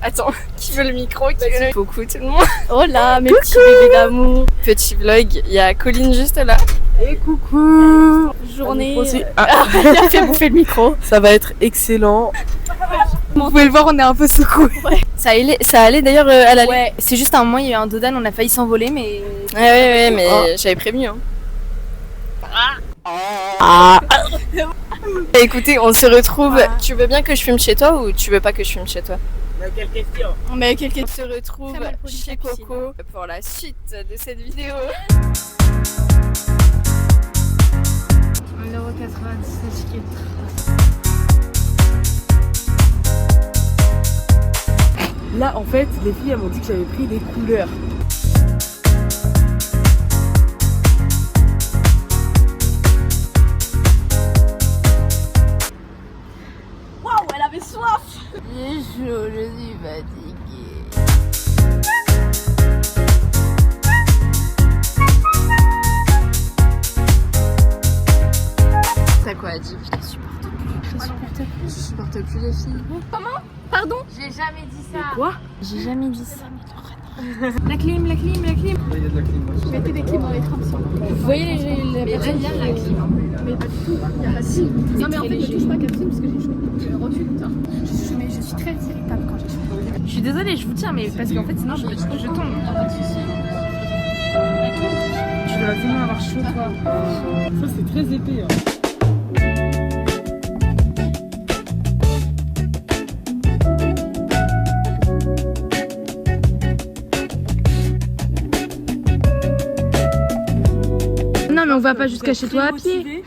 Attends, qui veut le micro? Qui veut le... Coucou tout le monde. Oh là, mes petits bébés d'amour. Petit vlog, il y a Colline juste là. Et coucou. Journée. Elle a fait bouffer le micro. Ça va être excellent. Vous pouvez le voir, on est un peu secoué. Ouais. Ça allait d'ailleurs à la... Ouais, c'est juste un moment, il y a eu un dodan, on a failli s'envoler, mais... Ouais, mais j'avais prévenu. Hein. Écoutez, on se retrouve. Tu veux bien que je filme chez toi ou tu veux pas que je filme chez toi? Quelle question? Mais quelqu'un On se retrouve Très mal poli, chez Capucine. Coco pour la suite de cette vidéo. 1,96€ qui est Là, en fait, les filles elles m'ont dit que j'avais pris des couleurs. Waouh, elle avait soif. Il est chaud, je suis fatiguée. T'as quoi à dire? Je supporte plus les filles. Comment? Pardon? J'ai jamais dit ça. Quoi? J'ai jamais dit ça. La clim. Il y a de la clim. Mettez des clims dans les trams. Vous voyez les personnes bien la clim. Mais pas du tout. Il y a pas si. Non mais en fait ne touche pas Capucine parce que j'ai chaud. Recule. Je suis très irritable quand j'ai chaud. Je suis désolée, je vous tiens, mais parce qu'en fait sinon je tombe. Tu dois tellement avoir chaud, toi. Ça, c'est très épais. Hein. Non mais on va pas jusqu'à chez toi à pied.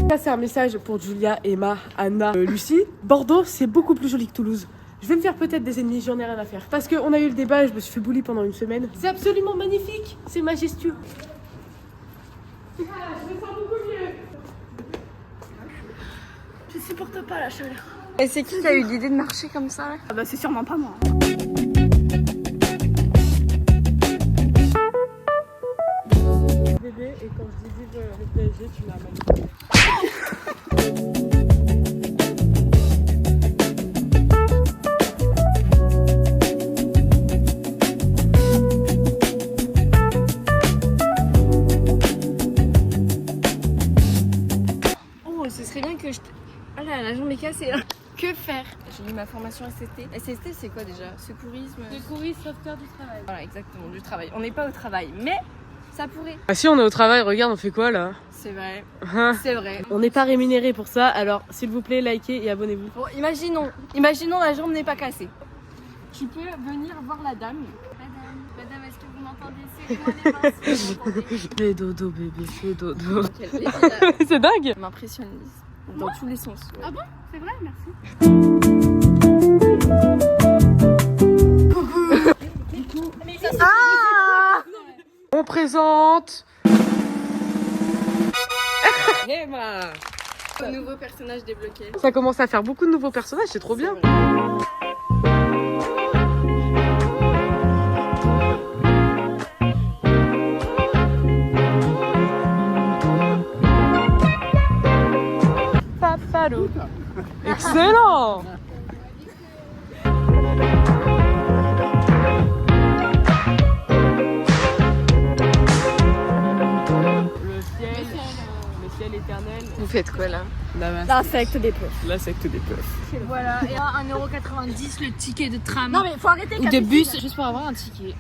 Ça, c'est un message pour Julia, Emma, Anna, Lucie. Bordeaux, c'est beaucoup plus joli que Toulouse. Je vais me faire peut-être des ennemis, j'en ai rien à faire. Parce qu'on a eu le débat et je me suis fait bully pendant une semaine. C'est absolument magnifique, c'est majestueux. Ah, je me sens beaucoup mieux. Je supporte pas la chaleur. Et c'est qui a eu l'idée de marcher comme ça là? Ah bah c'est sûrement pas moi. Bébé, et quand je dis vive le PSG, tu m'as magnifique. Oh, ce serait bien que je... Ah là, la jambe est cassée là. Que faire? J'ai eu ma formation SST. SST c'est quoi déjà? Secourisme? Secouriste, sauveteur du travail. Voilà, exactement, du travail. On n'est pas au travail, mais ça pourrait. Ah si, on est au travail, regarde, on fait quoi là? C'est vrai, Hein? c'est vrai. On n'est pas rémunéré pour ça, alors s'il vous plaît, likez et abonnez-vous. Bon, imaginons la jambe n'est pas cassée. Tu peux venir voir la dame. Madame, est-ce que vous m'entendez? C'est moi les mains, si vous m'entendez. Fais dodo, bébé, fais dodo. Quel plaisir. C'est dingue! Ça m'impressionne dans tous les sens. Ouais. Ah bon? C'est vrai, merci. On présente Nouveau personnage débloqué. Ça commence à faire beaucoup de nouveaux personnages, c'est trop bien. Papalou. Excellent! Le ciel éternel. Vous faites quoi là? La secte des peuples. La secte des peuples. Voilà, et à 1,90€ le ticket de tram. Non mais faut arrêter. Ou de bus, juste pour avoir un ticket.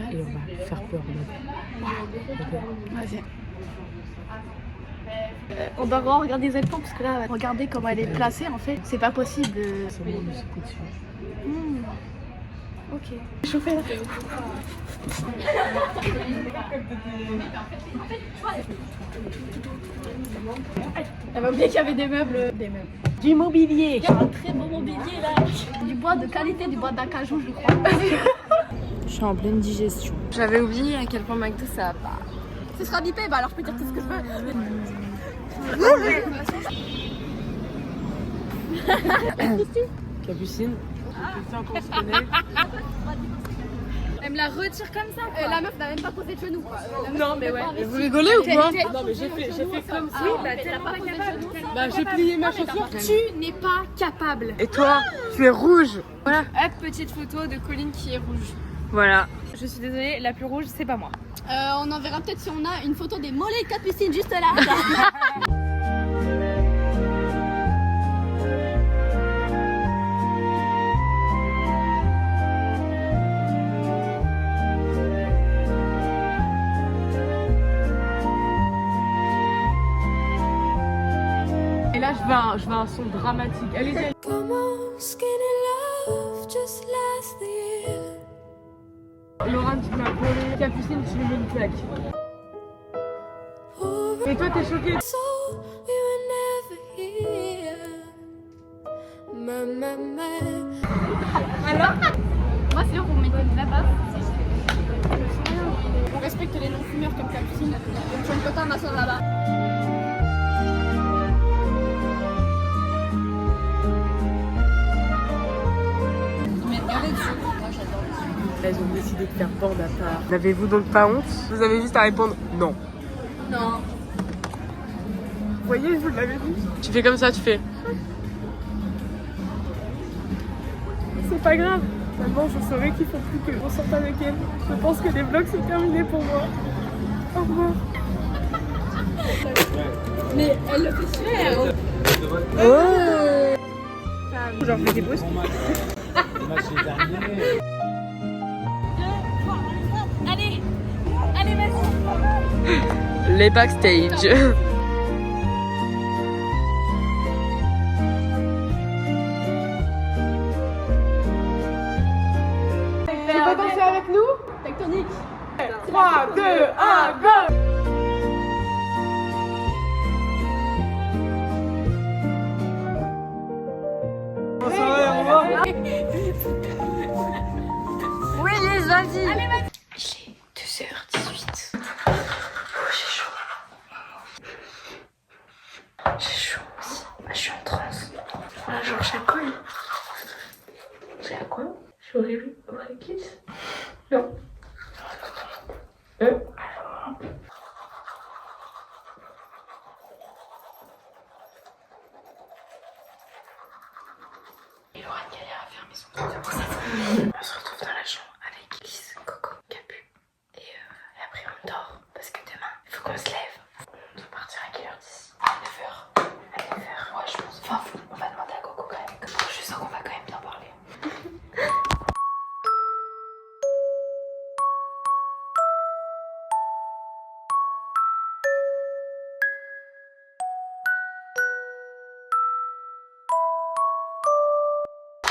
Et on va faire peur. Vas-y. On doit vraiment regarder les éléphants parce que là, regardez comment elle est placée en fait. C'est pas possible. C'est bon, on se coupe dessus. Ok. Chauffé là. Elle m'a oublié qu'il y avait des meubles. Du mobilier. Il y a un très beau mobilier là. Du bois de qualité, du bois d'acajou, je crois. Je suis en pleine digestion. J'avais oublié à quel point McDo ça va pas. Ce sera bipé, bah alors je peux dire tout ce que je veux. Capucine. C'est ça qu'on se connaît. Elle me la retire comme ça. La meuf n'a même pas posé de genoux. Quoi. Non, mais ouais. Vous rigolez ou quoi? Non, mais j'ai fait comme ça. Bah t'es pas posé de genoux. Bah, j'ai plié ma chaussure. Tu n'es pas capable. Et toi, tu es rouge. Voilà. Hop, petite photo de Colline qui est rouge. Voilà. Je suis désolée, la plus rouge, c'est pas moi. On en verra peut-être si on a une photo des mollets de Capucine juste là. Et là, je veux un son dramatique. Allez-y. Laurent, tu m'as collé. Capucine, tu lui mets une claque. Et toi, t'es choquée. Alors moi, c'est sûr qu'on mettait de la base. On respecte les non-fumeurs comme Capucine. Donc, je ne peux pas m'asseoir là-bas. Elles ont décidé de faire bande à part. N'avez-vous donc pas honte? Vous avez juste à répondre non. Non. Vous voyez, je vous l'avais dit. Tu fais comme ça, tu fais. C'est pas grave. Maintenant, je saurais qu'il faut plus que on sorte avec elle. Je pense que les vlogs c'est terminé pour moi. Au revoir. Mais elle le fait faire. Oh. Genre, fais des pauses. Allez, allez, vas-y. Les backstage. Tu veux danser avec nous? Tectonique. 3, 2, 1, go! Oui, Lise, vas-y. Allez, vas-y. J'ai 2h18. J'ai chaud. J'ai chaud aussi. Je suis en transe. Là, genre, j'ai quoi? J'ai à quoi? Je suis horrible. Ouais, kiss? Non. Alors. Et Laurent galère à fermer son truc. On se retrouve dans la chambre avec Lise, Coco, Capu. Et après on dort. Parce que demain, il faut qu'on se lève. On doit partir à quelle heure d'ici? À 9h. À 9h, ouais, je pense. Enfin, on va demander à Coco quand même. Je sens qu'on va quand même bien parler.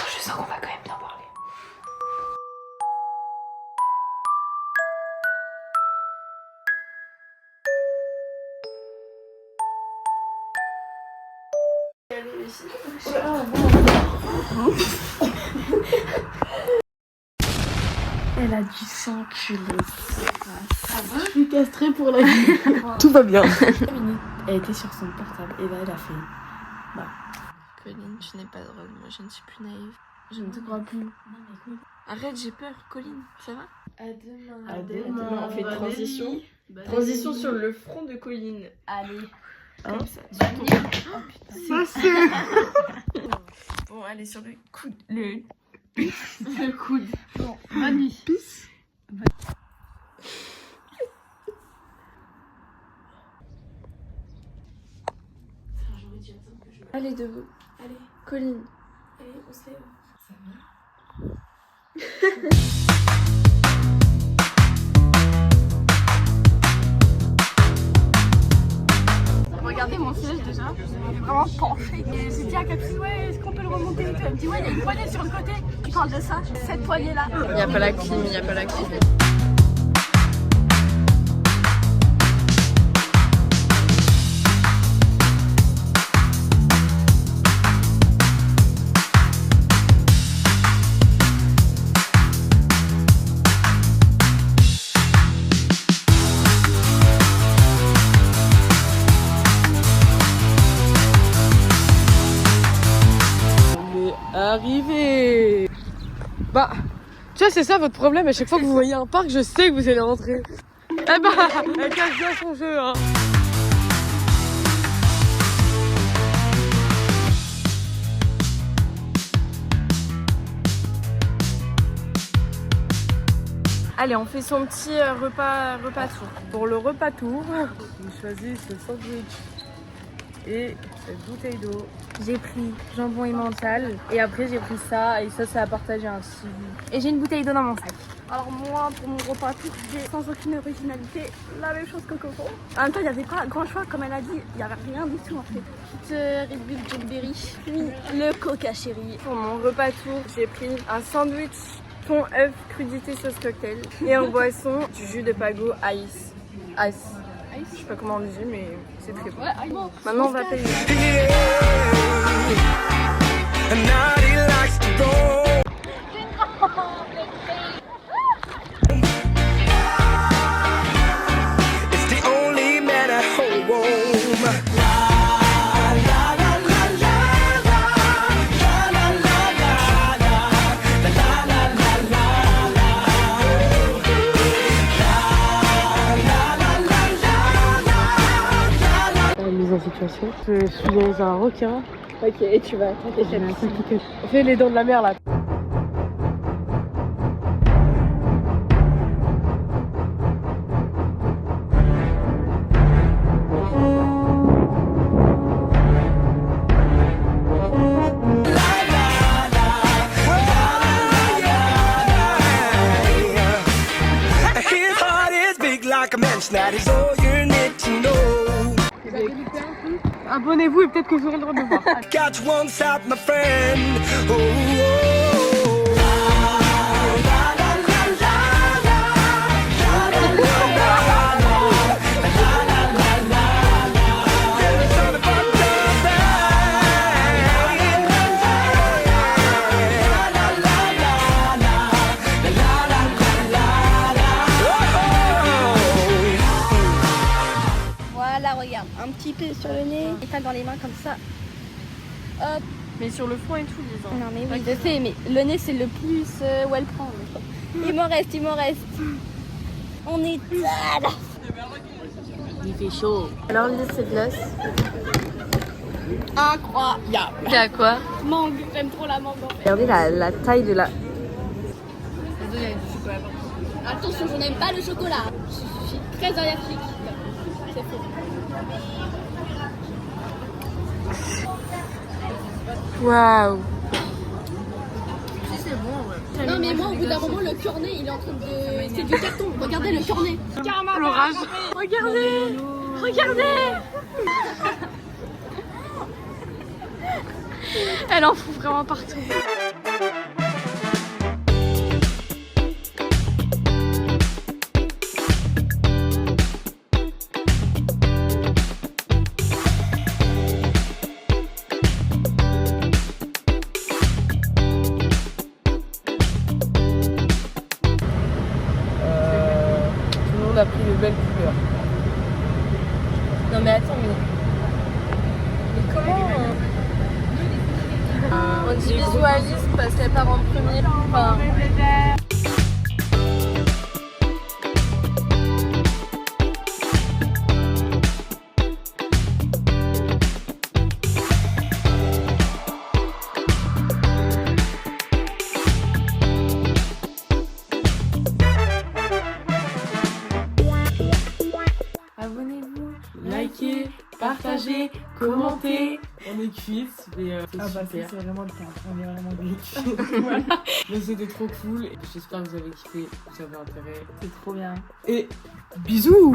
Je sens qu'on va quand même bien parler. Elle a dû s'enculer. Je suis castrée pour la vie. Tout va bien. Elle était sur son portable et là elle a fait. Bah. Colline, tu n'es pas drôle, moi je ne suis plus naïve. Je ne te crois plus. Non mais écoute. Arrête, j'ai peur, Colline, ça va? À demain. À demain. On fait une transition. Transition sur le front de Colline. Allez. Comme ça. Oh putain. Ça c'est. Bon, allez, sur le coude. Le coude. Bon, bonne nuit. Allez, debout. Allez, Colline. Allez, on se lève. Ça va? Regardez mon siège déjà, il est vraiment penché. Et j'ai dit à Capucine, ouais, est-ce qu'on peut le remonter et tout? Elle me dit, ouais, il y a une poignée sur le côté. Tu parles de ça, cette poignée là. Il n'y a pas la clim, il n'y a pas la clim. Bah, tu vois, c'est ça votre problème. À chaque fois que vous voyez un parc, je sais que vous allez rentrer. Eh bah, elle cache bien son jeu, hein. Allez, on fait son petit repas tour. Pour le repas tour, j'ai choisi ce sandwich et cette bouteille d'eau. J'ai pris jambon emmental et après j'ai pris ça et ça c'est à partager ainsi. Et j'ai une bouteille d'eau dans mon sac. Alors moi, pour mon repas tour, j'ai sans aucune originalité la même chose que Coco. En même temps, il n'y avait pas grand choix, comme elle a dit, il n'y avait rien du tout en fait. Petite Red Bull Jackberry, puis le Coca Chéri. Pour mon repas tour, j'ai pris un sandwich thon, œuf, crudité, sauce cocktail et en boisson du jus de pago ice. Je sais pas comment on dit mais c'est très bon. Ouais, bon. Maintenant on va payer. Mise en situation. Je suis un requin. Ok, et tu vas t'inquiéter. On fait les dents de la mer là. Abonnez-vous et peut-être que vous aurez le droit de le voir. Catch one shot, my friend. Oh, oh, Voilà, regarde, un petit peu sur le nez, étale dans les mains comme ça. Hop. Mais sur le front et tout, disons. Non mais oui, je sais, mais le nez c'est le plus où elle prend. Il m'en reste. On est là. Il fait chaud. Alors, l'idée c'est de l'os. Incroyable. C'est à quoi? Mangue, j'aime trop la mangue en fait. Regardez la taille de la. Attention, je n'aime pas le chocolat. Je suis très allergique. C'est faux. Waouh. Non mais moi au bout d'un moment le cornet il est en train de... C'est du carton, regardez le cornet. L'orage. Regardez. Elle en fout vraiment partout. On a pris de belles couleurs. Non mais attends, mais comment on visualise parce qu'elle part en premier. Enfin, Abonnez-vous, likez, partagez, commentez. On est cuites, mais c'est super. c'est vraiment le cas. On est vraiment des Voilà. Mais c'était trop cool. J'espère que vous avez kiffé, que vous avez intérêt. C'est trop bien. Et bisous.